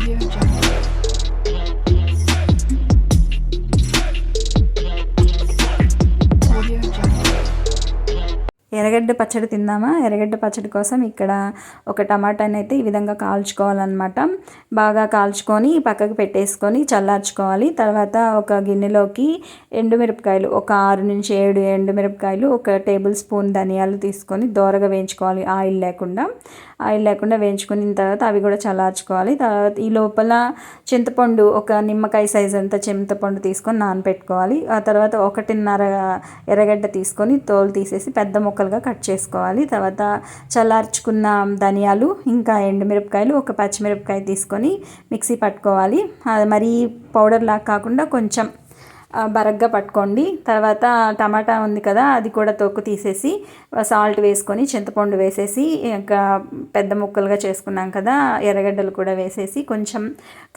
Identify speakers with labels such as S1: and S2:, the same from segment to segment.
S1: Audio Jungle. Audio Jungle.
S2: ఎర్రగడ్డ పచ్చడి తిందామా? ఎర్రగడ్డ పచ్చడి కోసం ఇక్కడ ఒక టమాటాని అయితే ఈ విధంగా కాల్చుకోవాలన్నమాట. బాగా కాల్చుకొని పక్కకు పెట్టేసుకొని చల్లార్చుకోవాలి. తర్వాత ఒక గిన్నెలోకి ఎండుమిరపకాయలు ఒక 6 నుంచి 7 ఎండుమిరపకాయలు, ఒక టేబుల్ స్పూన్ ధనియాలు తీసుకొని దోరగా వేయించుకోవాలి. ఆయిల్ లేకుండా వేయించుకున్న తర్వాత అవి కూడా చల్లార్చుకోవాలి. తర్వాత ఈ లోపల చింతపండు ఒక నిమ్మకాయ సైజ్ అంత చింతపండు తీసుకొని నానబెట్టుకోవాలి. ఆ తర్వాత 1.5 ఎర్రగడ్డ తీసుకొని తోలు తీసేసి పెద్ద ముక్కలుగా కట్ చేసుకోవాలి. తర్వాత చల్లార్చుకున్న ధనియాలు ఇంకా ఎండుమిరపకాయలు, ఒక పచ్చిమిరపకాయ తీసుకొని మిక్సీ పట్టుకోవాలి. అది మరీ పౌడర్ లాగా కాకుండా కొంచెం బరగ్గా పట్టుకోండి. తర్వాత టమాటా ఉంది కదా, అది కూడా తొక్కు తీసేసి సాల్ట్ వేసుకొని చింతపండు వేసేసి ఇంకా పెద్ద ముక్కలుగా చేసుకున్నాం కదా, ఎర్రగడ్డలు కూడా వేసేసి కొంచెం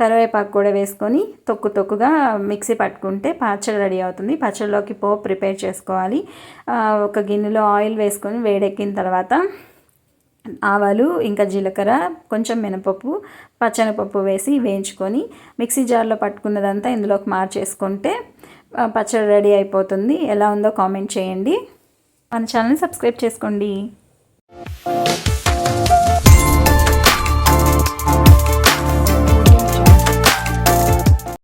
S2: కరివేపాకు కూడా వేసుకొని తొక్కుగా మిక్సీ పట్టుకుంటే పచ్చడి రెడీ అవుతుంది. పచ్చడిలోకి పోపు ప్రిపేర్ చేసుకోవాలి. ఒక గిన్నెలో ఆయిల్ వేసుకొని వేడెక్కిన తర్వాత ఆవాలు ఇంకా జీలకర్ర, కొంచెం మినపప్పు, పచ్చెనపప్పు వేసి వేయించుకొని మిక్సీ జార్లో పట్టుకున్నదంతా ఇందులోకి మార్చేసుకుంటే పచ్చడి రెడీ అయిపోతుంది. ఎలా ఉందో కామెంట్ చేయండి. మన ఛానల్ని సబ్స్క్రైబ్ చేసుకోండి.